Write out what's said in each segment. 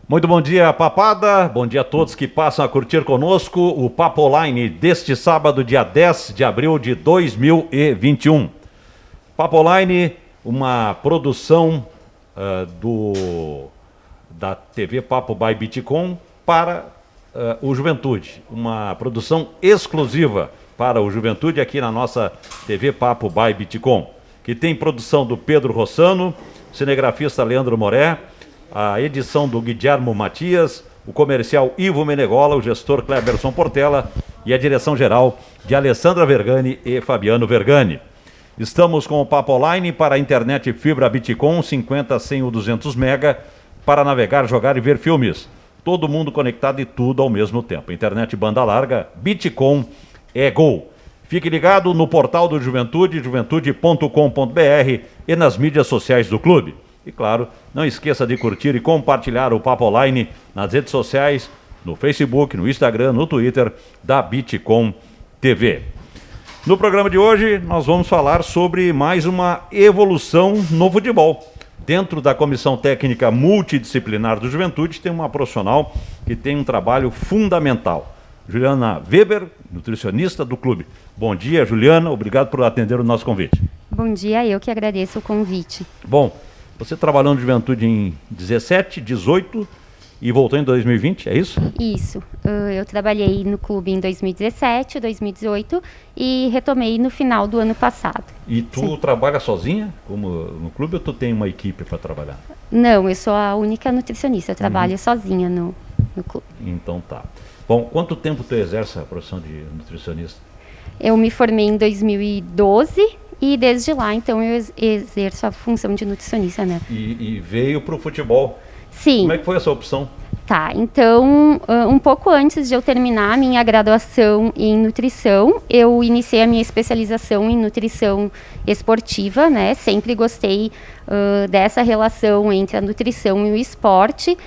Muito bom dia, papada. Bom dia a todos que passam a curtir conosco o Papo Online deste sábado, dia 10 de abril de 2021. Papo Online, uma produção da TV Papo by Bitcom para o Juventude. Uma produção exclusiva para o Juventude aqui na nossa TV Papo by Bitcom, que tem produção do Pedro Rossano, cinegrafista Leandro Moré, a edição do Guilhermo Matias, o comercial Ivo Menegola, o gestor Cleberson Portela e a direção geral de Alessandra Vergani e Fabiano Vergani. Estamos com o Papo Online para a internet fibra Bitcom 50, 100 ou 200 mega para navegar, jogar e ver filmes. Todo mundo conectado e tudo ao mesmo tempo. Internet banda larga, Bitcom é gol. Fique ligado no portal do Juventude, juventude.com.br e nas mídias sociais do clube. E claro, não esqueça de curtir e compartilhar o Papo Online nas redes sociais, no Facebook, no Instagram, no Twitter da Bitcom TV. No programa de hoje, nós vamos falar sobre mais uma evolução no futebol. Dentro da Comissão Técnica Multidisciplinar do Juventude, tem uma profissional que tem um trabalho fundamental. Juliana Weber, nutricionista do clube. Bom dia, Juliana. Obrigado por atender o nosso convite. Bom dia, eu que agradeço o convite. Bom, você trabalhou no Juventude em 17, 18 e voltou em 2020, é isso? Isso. Eu trabalhei no clube em 2017, 2018 e retomei no final do ano passado. E tu trabalha sozinha como no clube ou tu tem uma equipe para trabalhar? Não, eu sou a única nutricionista, eu trabalho sozinha no clube. Então tá. Bom, quanto tempo tu exerce a profissão de nutricionista? Eu me formei em 2012 e desde lá, então, eu exerço a função de nutricionista, né? E veio para o futebol. Sim. Como é que foi essa opção? Tá, então, um pouco antes de eu terminar a minha graduação em nutrição, eu iniciei a minha especialização em nutrição esportiva, né? Sempre gostei dessa relação entre a nutrição e o esporte.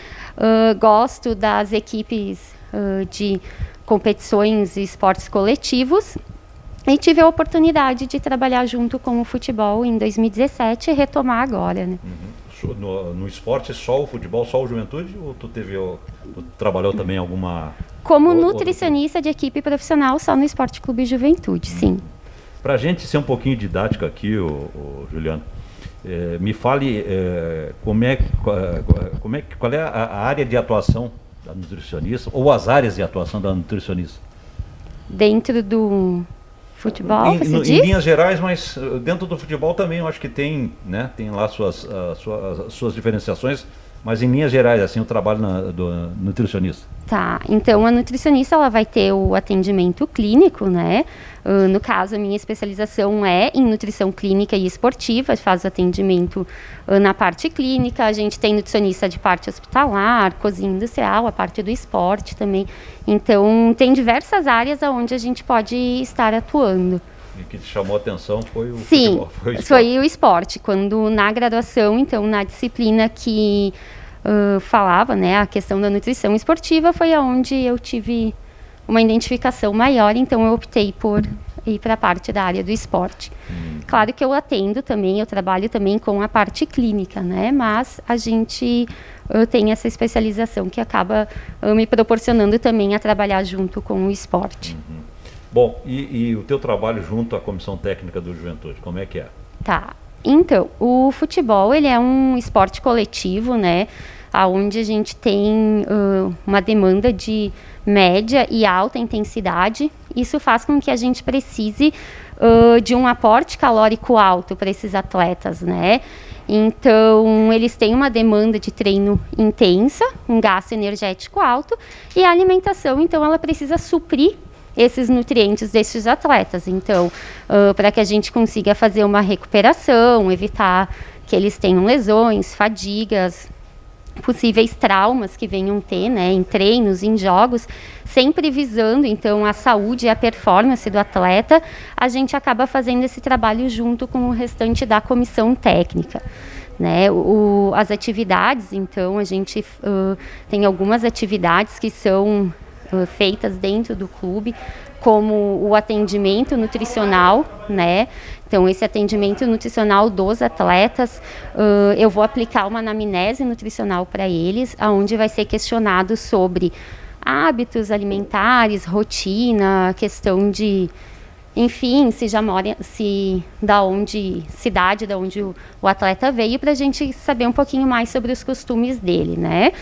Gosto das equipes de competições e esportes coletivos. E tive a oportunidade de trabalhar junto com o futebol em 2017 e retomar agora, né? No esporte, só o futebol, só o Juventude? Ou tu trabalhou também alguma... Como nutricionista de equipe profissional, só no Esporte Clube Juventude, sim. Para a gente ser um pouquinho didático aqui, Juliano, me fale qual é a área de atuação da nutricionista, ou as áreas de atuação da nutricionista? Dentro do futebol, você diz? Em linhas gerais, mas dentro do futebol também eu acho que tem, né? Tem lá suas diferenciações, mas em linhas gerais, assim, o trabalho do nutricionista. Tá, então a nutricionista ela vai ter o atendimento clínico, né? No caso, a minha especialização é em nutrição clínica e esportiva, faz atendimento na parte clínica, a gente tem nutricionista de parte hospitalar, cozinha industrial, a parte do esporte também. Então, tem diversas áreas onde a gente pode estar atuando. E o que te chamou a atenção foi o futebol? Sim, foi o esporte. Quando na graduação, então, na disciplina que falava, né, a questão da nutrição esportiva, foi aonde eu tive uma identificação maior, então eu optei por ir para a parte da área do esporte. Claro que eu atendo também, eu trabalho também com a parte clínica, né, mas a gente tem essa especialização que acaba me proporcionando também a trabalhar junto com o esporte. Bom, e o teu trabalho junto à Comissão Técnica do Juventude, como é que é? Tá, então, o futebol, ele é um esporte coletivo, né, onde a gente tem uma demanda de média e alta intensidade. Isso faz com que a gente precise de um aporte calórico alto para esses atletas, né? Então, eles têm uma demanda de treino intensa, um gasto energético alto, e a alimentação, então, ela precisa suprir esses nutrientes desses atletas. Então, para que a gente consiga fazer uma recuperação, evitar que eles tenham lesões, fadigas, possíveis traumas que venham ter, né, em treinos, em jogos, sempre visando, então, a saúde e a performance do atleta, a gente acaba fazendo esse trabalho junto com o restante da comissão técnica. Né, as atividades, então, a gente tem algumas atividades que são feitas dentro do clube, como o atendimento nutricional, né? Então, esse atendimento nutricional dos atletas, eu vou aplicar uma anamnese nutricional para eles, onde vai ser questionado sobre hábitos alimentares, rotina, questão de, enfim, se já mora, cidade da onde o atleta veio, para a gente saber um pouquinho mais sobre os costumes dele, né?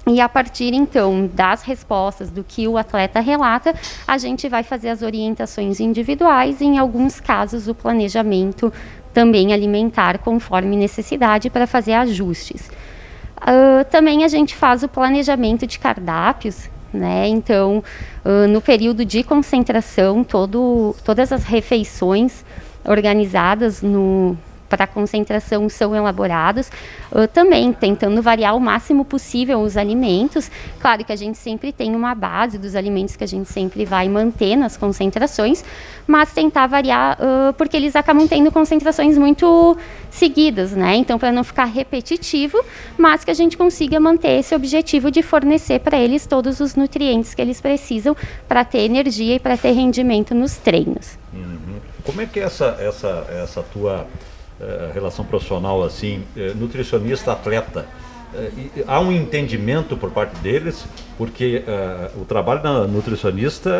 E a partir, então, das respostas do que o atleta relata, a gente vai fazer as orientações individuais e, em alguns casos, o planejamento também alimentar conforme necessidade para fazer ajustes. Também a gente faz o planejamento de cardápios, né? Então, no período de concentração, todas as refeições organizadas para a concentração são elaboradas, também tentando variar o máximo possível os alimentos. Claro que a gente sempre tem uma base dos alimentos que a gente sempre vai manter nas concentrações, mas tentar variar, porque eles acabam tendo concentrações muito seguidas, né? Então, para não ficar repetitivo, mas que a gente consiga manter esse objetivo de fornecer para eles todos os nutrientes que eles precisam para ter energia e para ter rendimento nos treinos. Uhum. Como é que é essa tua relação profissional, assim, nutricionista-atleta? Há um entendimento por parte deles, porque o trabalho da nutricionista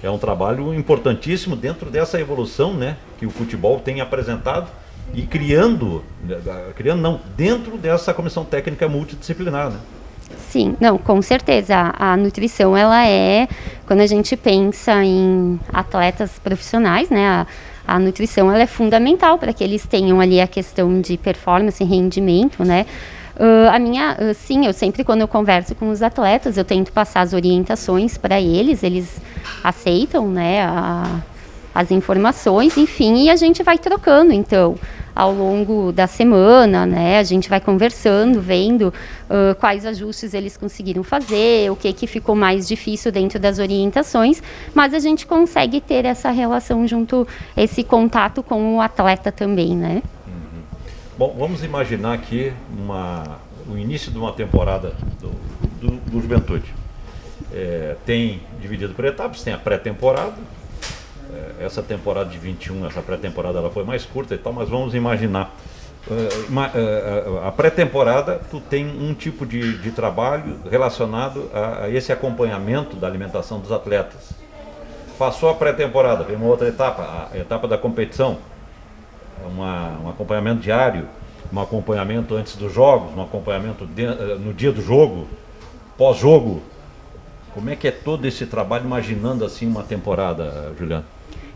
é um trabalho importantíssimo dentro dessa evolução, né, que o futebol tem apresentado e dentro dessa comissão técnica multidisciplinar, né? Sim, não, com certeza. A nutrição, quando a gente pensa em atletas profissionais, né, a nutrição ela é fundamental para que eles tenham ali a questão de performance e rendimento, né? Sim, eu sempre, quando eu converso com os atletas, eu tento passar as orientações para eles aceitam, né, as informações, enfim, e a gente vai trocando, então, ao longo da semana, né, a gente vai conversando, vendo quais ajustes eles conseguiram fazer, o que ficou mais difícil dentro das orientações, mas a gente consegue ter essa relação junto, esse contato com o atleta também, né? Uhum. Bom, vamos imaginar aqui o início de uma temporada do Juventude. Tem dividido por etapas, tem a pré-temporada. Essa temporada de 21, essa pré-temporada ela foi mais curta e tal, mas vamos imaginar. A pré-temporada, tu tem um tipo de trabalho relacionado a esse acompanhamento da alimentação dos atletas. Passou a pré-temporada, vem uma outra etapa, a etapa da competição. Um acompanhamento diário, um acompanhamento antes dos jogos, um acompanhamento no dia do jogo, pós-jogo. Como é que é todo esse trabalho, imaginando assim uma temporada, Juliana?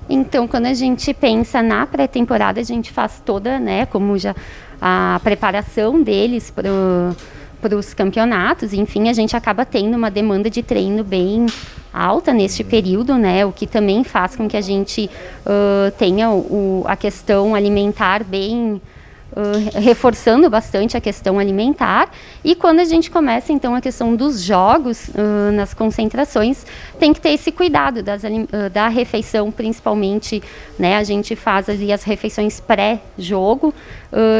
Então, quando a gente pensa na pré-temporada, a gente faz toda, né, como já a preparação deles para os campeonatos. Enfim, a gente acaba tendo uma demanda de treino bem alta neste período, né, o que também faz com que a gente tenha a questão alimentar bem reforçando bastante a questão alimentar. E quando a gente começa então a questão dos jogos nas concentrações, tem que ter esse cuidado da refeição, principalmente, né, a gente faz ali as refeições pré-jogo,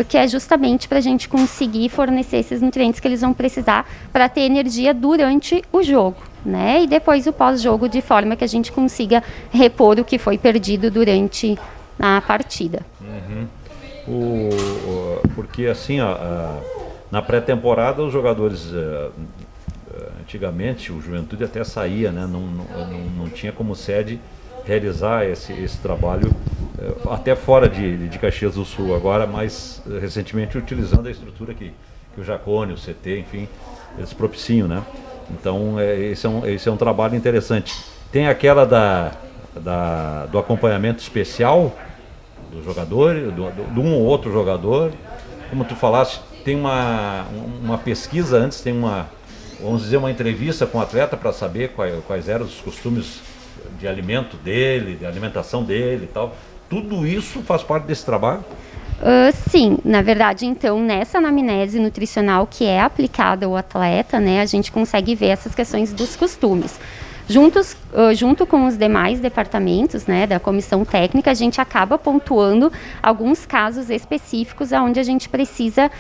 que é justamente para a gente conseguir fornecer esses nutrientes que eles vão precisar para ter energia durante o jogo, né, e depois o pós-jogo, de forma que a gente consiga repor o que foi perdido durante a partida. Uhum. Porque assim, na pré-temporada os jogadores, antigamente o Juventude até saía, né? Não tinha como sede realizar esse trabalho até fora de Caxias do Sul, agora mais recentemente utilizando a estrutura que o Jacone, o CT, enfim, eles propiciam, né? Então esse é um trabalho interessante. Tem aquela do acompanhamento especial do jogador, de um ou outro jogador. Como tu falaste, tem uma pesquisa antes, vamos dizer, uma entrevista com o atleta para saber quais eram os costumes de alimento dele, de alimentação dele e tal. Tudo isso faz parte desse trabalho? Sim, na verdade, então, nessa anamnese nutricional que é aplicada ao atleta, né, a gente consegue ver essas questões dos costumes. junto com os demais departamentos, né, da comissão técnica, a gente acaba pontuando alguns casos específicos onde a gente precisa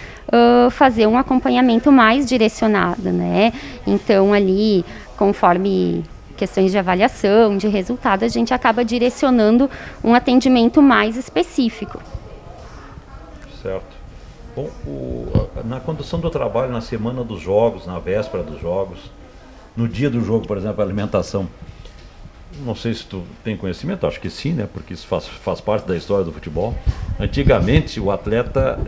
fazer um acompanhamento mais direcionado, né? Então, ali, conforme questões de avaliação, de resultado, a gente acaba direcionando um atendimento mais específico. Certo. Bom, na condução do trabalho, na semana dos jogos, na véspera dos jogos, no dia do jogo, por exemplo, a alimentação, não sei se tu tem conhecimento, acho que sim, né? Porque isso faz parte da história do futebol. Antigamente, o atleta,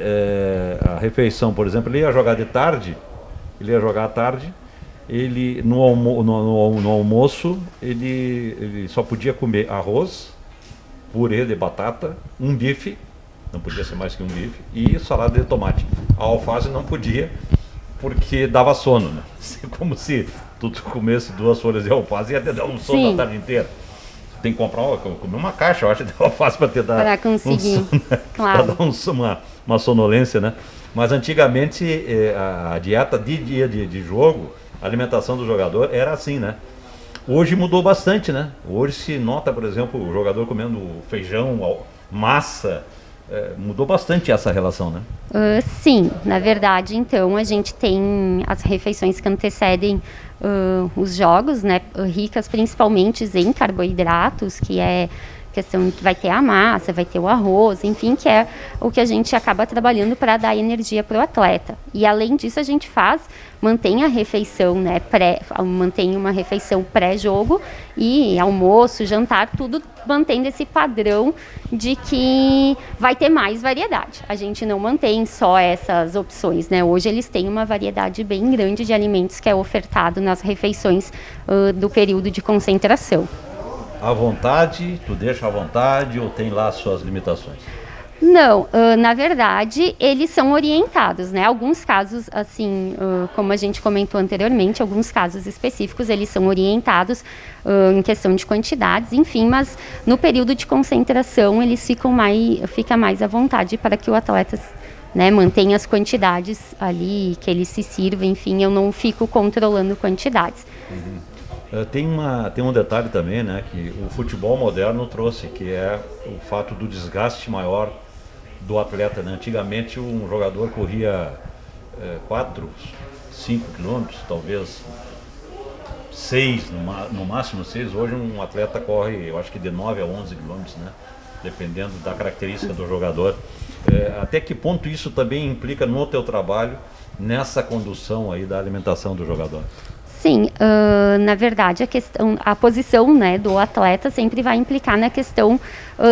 a refeição, por exemplo, ele ia jogar de tarde, à tarde, ele no almoço ele só podia comer arroz, purê de batata, um bife, não podia ser mais que um bife, e salada de tomate. A alface não podia, porque dava sono, né? Como se tu comesse 2 folhas de alface e ia te dar um sono a tarde inteira. Tem que comprar comer uma caixa, eu acho, de alface para te dar para conseguir, sono, claro. para dar uma sonolência, né? Mas antigamente a dieta de dia de jogo, a alimentação do jogador era assim, né? Hoje mudou bastante, né? Hoje se nota, por exemplo, o jogador comendo feijão, massa, mudou bastante essa relação, né? Sim, na verdade, então, a gente tem as refeições que antecedem os jogos, né? Ricas principalmente em carboidratos, que é questão que vai ter a massa, vai ter o arroz, enfim, que é o que a gente acaba trabalhando para dar energia para o atleta. E além disso, a gente mantém a refeição, né, mantém uma refeição pré-jogo e almoço, jantar, tudo mantendo esse padrão de que vai ter mais variedade. A gente não mantém só essas opções, né? Hoje eles têm uma variedade bem grande de alimentos que é ofertado nas refeições do período de concentração. À vontade, tu deixa à vontade ou tem lá as suas limitações? Não, na verdade, eles são orientados, né? Alguns casos, assim, como a gente comentou anteriormente, alguns casos específicos, eles são orientados em questão de quantidades, enfim, mas no período de concentração, eles fica mais à vontade para que o atleta, né, mantenha as quantidades ali, que ele se sirva, enfim, eu não fico controlando quantidades. Uhum. Tem um detalhe também, né, que o futebol moderno trouxe, que é o fato do desgaste maior do atleta, né? Antigamente um jogador corria 4, 5 quilômetros, talvez 6, no máximo 6. Hoje um atleta corre, eu acho que de 9 a 11 quilômetros, né? Dependendo da característica do jogador. Até que ponto isso também implica no teu trabalho, nessa condução aí da alimentação do jogador? Sim, na verdade a posição, né, do atleta sempre vai implicar na questão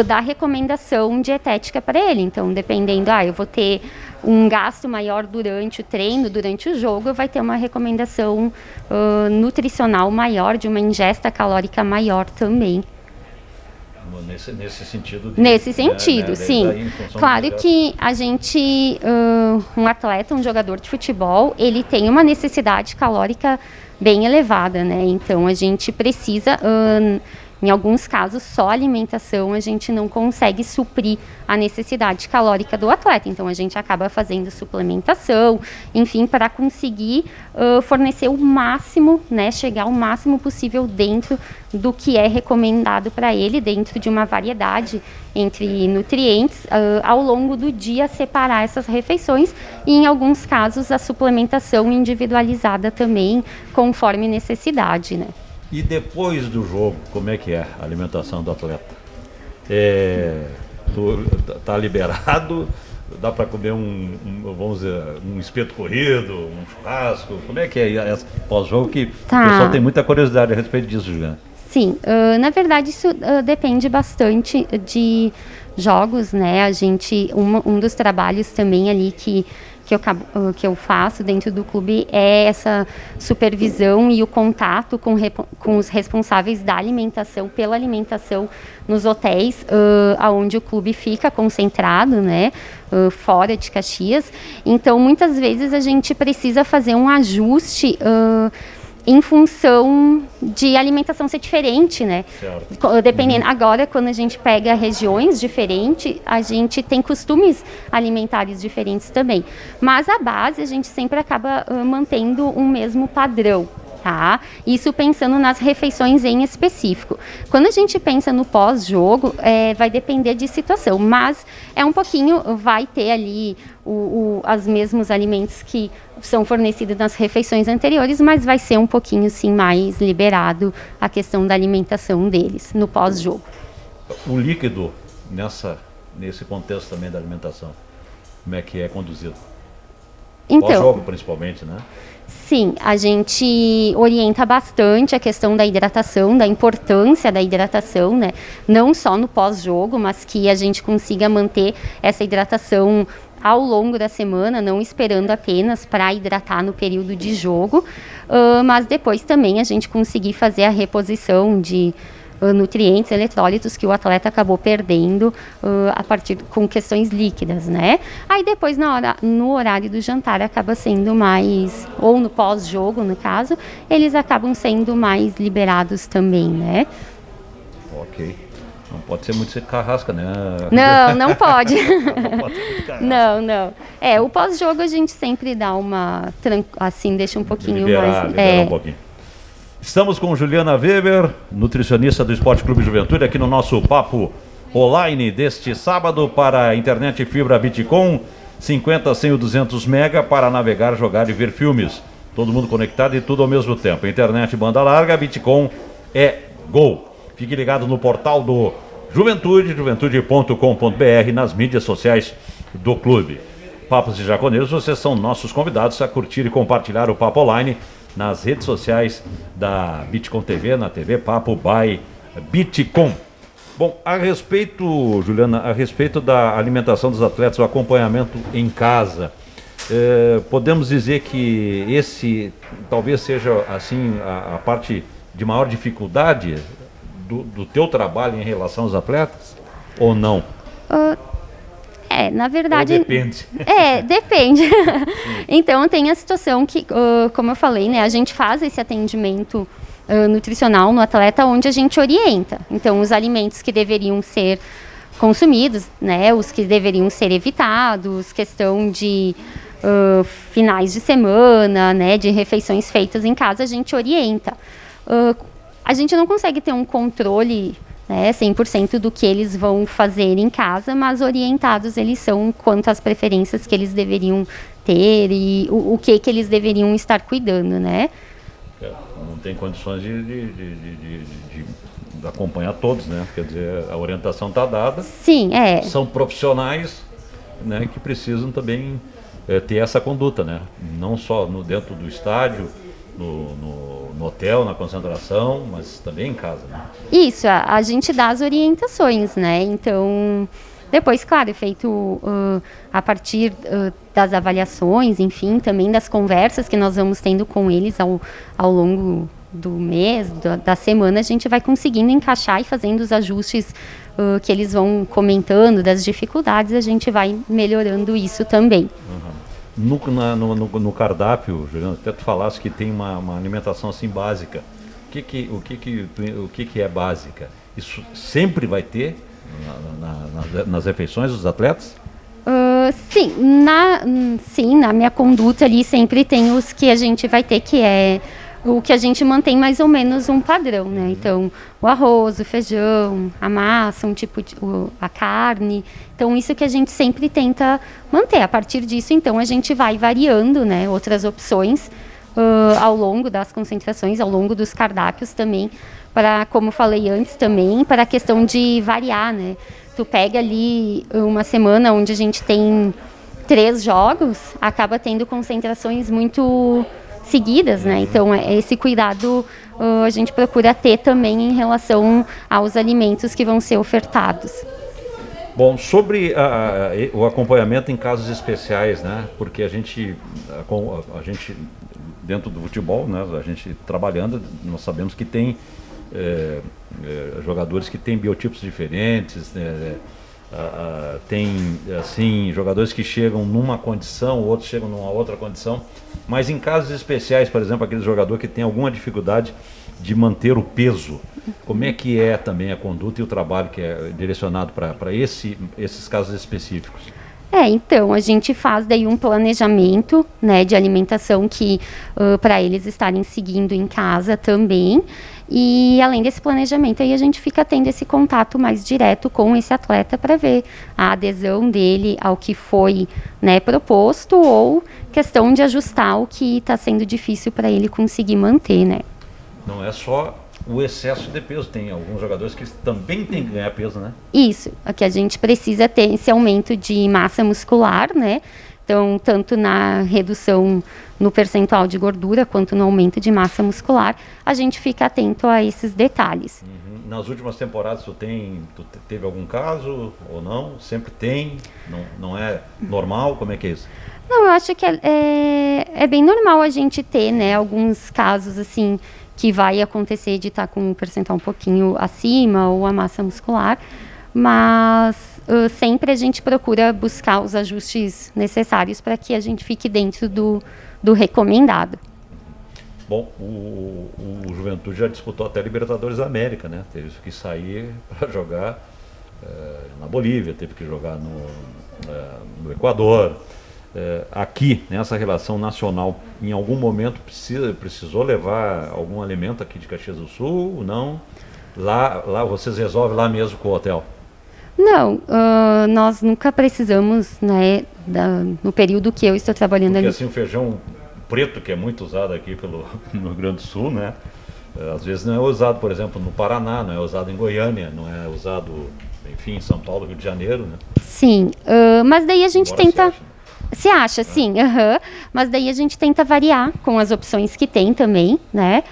da recomendação dietética para ele. Então, dependendo, eu vou ter um gasto maior durante o treino, durante o jogo, vai ter uma recomendação nutricional maior, de uma ingesta calórica maior também. Nesse sentido? Nesse sentido, sim. Claro que a gente, um atleta, um jogador de futebol, ele tem uma necessidade calórica bem elevada, né? Então a gente precisa, em alguns casos, só alimentação a gente não consegue suprir a necessidade calórica do atleta. Então a gente acaba fazendo suplementação, enfim, para conseguir fornecer o máximo, né? Chegar ao máximo possível dentro do que é recomendado para ele, dentro de uma variedade entre nutrientes, ao longo do dia separar essas refeições e, em alguns casos, a suplementação individualizada também, conforme necessidade, né? E depois do jogo, como é que é a alimentação do atleta? Tá liberado? Dá para comer vamos dizer, um espeto corrido, um churrasco? Como é que é pós-jogo, que o pessoal tem muita curiosidade a respeito disso, Juliana? Sim, na verdade isso depende bastante de jogos, né? A gente, um dos trabalhos também ali que eu faço dentro do clube é essa supervisão e o contato com os responsáveis da alimentação, pela alimentação nos hotéis onde o clube fica concentrado, né? Fora de Caxias. Então, muitas vezes a gente precisa fazer um ajuste em função de alimentação ser diferente, né? Certo. Dependendo, agora, quando a gente pega regiões diferentes, a gente tem costumes alimentares diferentes também. Mas a base, a gente sempre acaba mantendo um mesmo padrão. tá? Isso pensando nas refeições em específico. Quando a gente pensa no pós-jogo, vai depender de situação, mas é um pouquinho, vai ter ali os mesmos alimentos que são fornecidos nas refeições anteriores, mas vai ser um pouquinho, sim, mais liberado a questão da alimentação deles no pós-jogo. O líquido, nesse contexto também da alimentação, como é que é conduzido? Então, Pós-jogo, principalmente, né? sim, a gente orienta bastante a questão da hidratação, da importância da hidratação, né? Não só no pós-jogo, mas que a gente consiga manter essa hidratação ao longo da semana, não esperando apenas para hidratar no período de jogo, mas depois também a gente conseguir fazer a reposição de nutrientes, eletrólitos que o atleta acabou perdendo a partir com questões líquidas, né? Aí depois no horário do jantar acaba sendo mais, ou no pós-jogo no caso, eles acabam sendo mais liberados também, né? Ok. Não pode ser muito carrasca, né? Não pode. Não pode ser muito carrasca. Não. O pós-jogo a gente sempre dá uma, assim, deixa um pouquinho Liberar mais... um pouquinho. Estamos com Juliana Weber, nutricionista do Esporte Clube Juventude, aqui no nosso papo online deste sábado para a internet fibra Bitcom, 50, 100 ou 200 mega para navegar, jogar e ver filmes. Todo mundo conectado e tudo ao mesmo tempo. Internet banda larga, Bitcom é gol. Fique ligado no portal do Juventude, juventude.com.br, nas mídias sociais do clube. Papos de Jaconeiros, vocês são nossos convidados a curtir e compartilhar o Papo Online nas redes sociais da Bitcom TV, na TV Papo by Bitcom. Bom, a respeito, Juliana, a respeito da alimentação dos atletas, o acompanhamento em casa, podemos dizer que esse talvez seja assim a parte de maior dificuldade do teu trabalho em relação aos atletas, ou não? Na verdade... Ou depende. Depende. Então, tem a situação que, como eu falei, né, a gente faz esse atendimento nutricional no atleta, onde a gente orienta. Então, os alimentos que deveriam ser consumidos, né, os que deveriam ser evitados, questão de finais de semana, né, de refeições feitas em casa, a gente orienta. A gente não consegue ter um controle, né, 100% do que eles vão fazer em casa, mas orientados eles são quanto às preferências que eles deveriam ter e o que eles deveriam estar cuidando, né? Não tem condições de acompanhar todos, né? Quer dizer, a orientação está dada. Sim, São profissionais, né, que precisam também ter essa conduta, né? Não só dentro do estádio, no hotel, na concentração, mas também em casa, né? Isso, a gente dá as orientações, né? Então, depois, claro, é feito a partir das avaliações, enfim, também das conversas que nós vamos tendo com eles ao longo do mês, da semana, a gente vai conseguindo encaixar e fazendo os ajustes que eles vão comentando, das dificuldades, a gente vai melhorando isso também. No cardápio, Juliana, até tu falasse que tem uma alimentação assim básica. O que é básica? Isso sempre vai ter nas refeições dos atletas? Sim, na minha conduta ali sempre tem os que a gente vai ter, que é o que a gente mantém mais ou menos um padrão, né? Então, o arroz, o feijão, a massa, a carne. Então, isso que a gente sempre tenta manter. A partir disso, então, a gente vai variando, né, outras opções ao longo das concentrações, ao longo dos cardápios também, para, como falei antes também, para a questão de variar, né? Tu pega ali uma semana onde a gente tem 3 jogos, acaba tendo concentrações muito seguidas, né? Então, esse cuidado a gente procura ter também em relação aos alimentos que vão ser ofertados. Bom, sobre o acompanhamento em casos especiais, né? Porque a gente dentro do futebol, né? A gente trabalhando, nós sabemos que tem jogadores que têm biotipos diferentes, tem assim jogadores que chegam numa condição, outros chegam numa outra condição, mas em casos especiais, por exemplo, aquele jogador que tem alguma dificuldade de manter o peso, como é que é também a conduta e o trabalho que é direcionado para esses casos específicos? Então, a gente faz daí um planejamento, né, de alimentação que para eles estarem seguindo em casa também. E além desse planejamento, aí a gente fica tendo esse contato mais direto com esse atleta para ver a adesão dele ao que foi, né, proposto, ou questão de ajustar o que está sendo difícil para ele conseguir manter, né? Não é só o excesso de peso, tem alguns jogadores que também têm que ganhar peso, né? Isso, aqui a gente precisa ter esse aumento de massa muscular, né? Então, tanto na redução no percentual de gordura, quanto no aumento de massa muscular, a gente fica atento a esses detalhes. Nas últimas temporadas, tu teve algum caso ou não? Sempre tem? Não é normal? Como é que é isso? Não, eu acho que é bem normal a gente ter, né, alguns casos, assim, que vai acontecer de estar com um percentual um pouquinho acima ou a massa muscular, mas sempre a gente procura buscar os ajustes necessários para que a gente fique dentro do recomendado. Bom, o Juventude já disputou até Libertadores da América, né? Teve que sair para jogar na Bolívia, teve que jogar no Equador. Aqui, nessa relação nacional, em algum momento precisou levar algum alimento aqui de Caxias do Sul? Não? Lá vocês resolvem lá mesmo com o hotel? Não, nós nunca precisamos, né, no período que eu estou trabalhando Porque ali. assim, o feijão preto, que é muito usado aqui no Rio Grande do Sul, né? Às vezes não é usado, por exemplo, no Paraná, não é usado em Goiânia, não é usado, enfim, em São Paulo, Rio de Janeiro, né? Sim, mas daí a gente Embora tenta... se ache, né? sim, mas daí a gente tenta variar com as opções que tem também, né?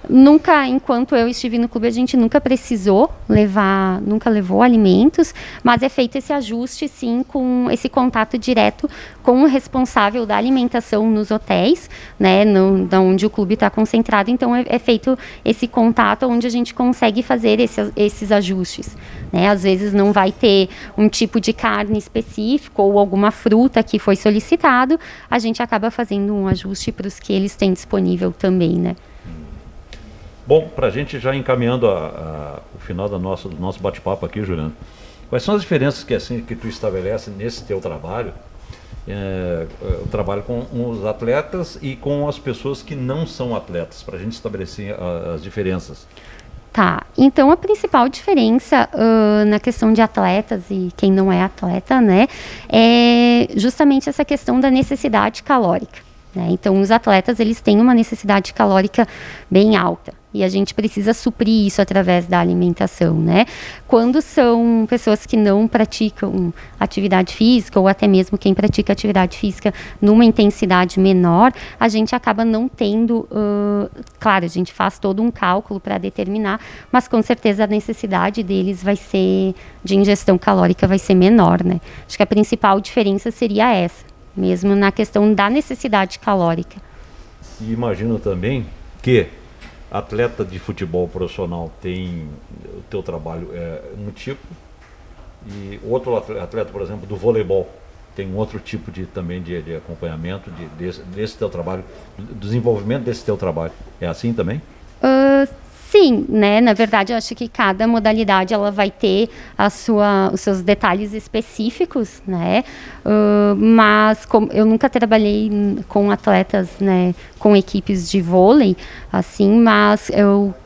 Nunca, enquanto eu estive no clube, a gente nunca nunca levou alimentos, mas é feito esse ajuste, sim, com esse contato direto com o responsável da alimentação nos hotéis, né, onde o clube está concentrado. Então, é feito esse contato onde a gente consegue fazer esses ajustes, né? Às vezes não vai ter um tipo de carne específico ou alguma fruta que foi solicitado, a gente acaba fazendo um ajuste para os que eles têm disponível também, né? Bom, para a gente já encaminhando o final do nosso bate-papo aqui, Juliano, quais são as diferenças que tu estabelece nesse teu trabalho, o trabalho com os atletas e com as pessoas que não são atletas, para a gente estabelecer as diferenças? Tá, então a principal diferença na questão de atletas e quem não é atleta, né, é justamente essa questão da necessidade calórica, né? Então, os atletas, eles têm uma necessidade calórica bem alta. E a gente precisa suprir isso através da alimentação, né? Quando são pessoas que não praticam atividade física, ou até mesmo quem pratica atividade física numa intensidade menor, a gente acaba não tendo... claro, a gente faz todo um cálculo para determinar, mas com certeza a necessidade deles de ingestão calórica vai ser menor, né? Acho que a principal diferença seria essa, mesmo na questão da necessidade calórica. E imagino também que atleta de futebol profissional tem o teu trabalho um tipo, e outro atleta, por exemplo, do voleibol tem um outro tipo também de acompanhamento desse teu trabalho, do desenvolvimento desse teu trabalho. É assim também? Sim, né? Na verdade, eu acho que cada modalidade ela vai ter os seus detalhes específicos, né? Mas eu nunca trabalhei com atletas, né? Com equipes de vôlei, assim, mas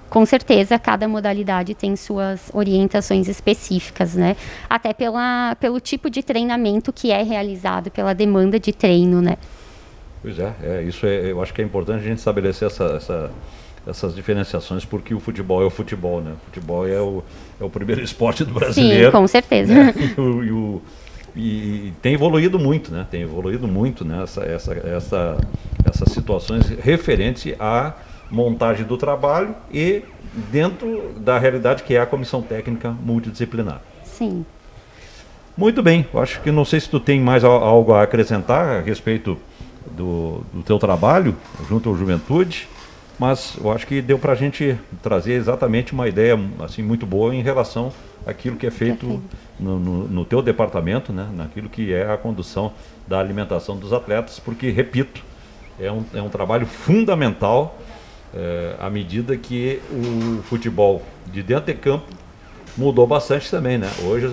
com certeza cada modalidade tem suas orientações específicas, né? Até pelo tipo de treinamento que é realizado, pela demanda de treino, né? Pois isso eu acho que é importante a gente estabelecer essas diferenciações, porque o futebol é o futebol, né? O futebol é o primeiro esporte do brasileiro. Sim, com certeza. Né? E tem evoluído muito, né? Tem evoluído muito, né? Essas situações referentes à montagem do trabalho e dentro da realidade que é a comissão técnica multidisciplinar. Sim. Muito bem. Eu acho que não sei se tu tem mais algo a acrescentar a respeito do teu trabalho junto ao Juventude. Mas eu acho que deu para a gente trazer exatamente uma ideia assim, muito boa em relação àquilo que é feito no teu departamento, né? Naquilo que é a condução da alimentação dos atletas, porque, repito, é um trabalho fundamental à medida que o futebol de dentro de campo mudou bastante também, né? Hoje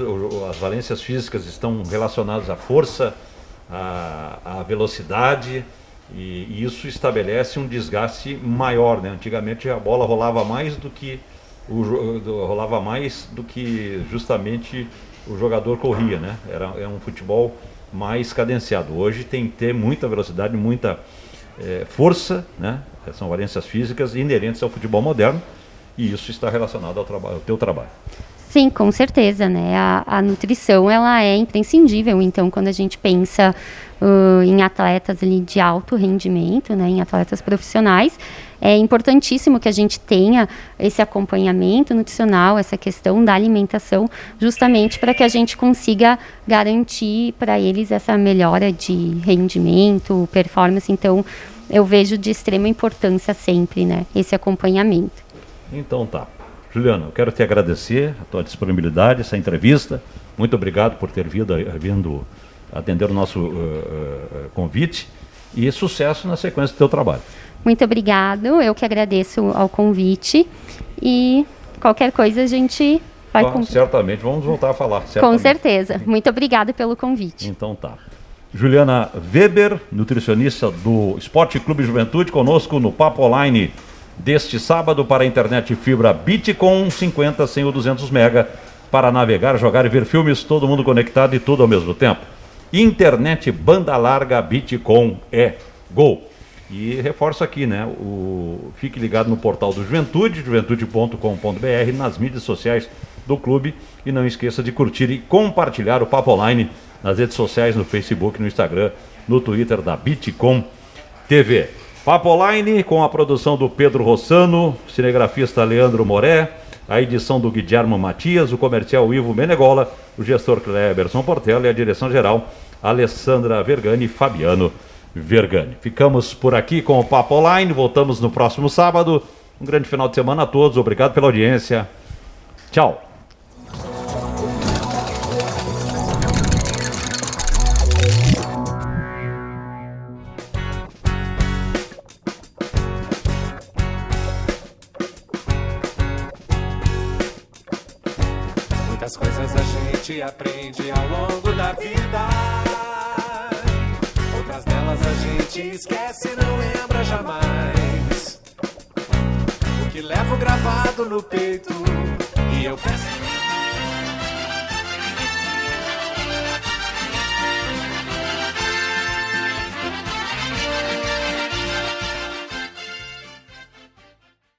as valências físicas estão relacionadas à força, à velocidade, e isso estabelece um desgaste maior, né? Antigamente a bola rolava mais do que justamente o jogador corria, né? Era um futebol mais cadenciado. Hoje tem que ter muita velocidade, muita força, né? São valências físicas inerentes ao futebol moderno, e isso está relacionado ao teu trabalho. Sim, com certeza, né? A nutrição, ela é imprescindível. Então, quando a gente pensa em atletas ali de alto rendimento, né, em atletas profissionais, é importantíssimo que a gente tenha esse acompanhamento nutricional, essa questão da alimentação, justamente para que a gente consiga garantir para eles essa melhora de rendimento, performance. Então, eu vejo de extrema importância sempre, né, esse acompanhamento. Então tá. Juliana, eu quero te agradecer a tua disponibilidade, essa entrevista. Muito obrigado por ter vindo atender o nosso convite, e sucesso na sequência do teu trabalho. Muito obrigado, eu que agradeço ao convite, e qualquer coisa a gente vai... Certamente vamos voltar a falar. Com certeza. Muito obrigada pelo convite. Então tá. Juliana Weber, nutricionista do Esporte Clube Juventude, conosco no Papo Online deste sábado para a internet fibra Bitcom 50, 100 ou 200 mega para navegar, jogar e ver filmes, todo mundo conectado e tudo ao mesmo tempo. Internet banda larga Bitcom é Gol. E reforço aqui, né? Fique ligado no portal do Juventude, juventude.com.br, nas mídias sociais do clube, e não esqueça de curtir e compartilhar o Papo Online nas redes sociais, no Facebook, no Instagram, no Twitter da Bitcom TV. Papo Online com a produção do Pedro Rossano, cinegrafista Leandro Moré, a edição do Guilherme Matias, o comercial Ivo Menegola, o gestor Cleberson Portela e a direção geral Alessandra Vergani e Fabiano Vergani. Ficamos por aqui com o Papo Online, voltamos no próximo sábado. Um grande final de semana a todos, obrigado pela audiência. Tchau. Muitas coisas a gente aprende ao longo da vida, outras delas a gente esquece e não lembra jamais. O que levo gravado no peito e eu peço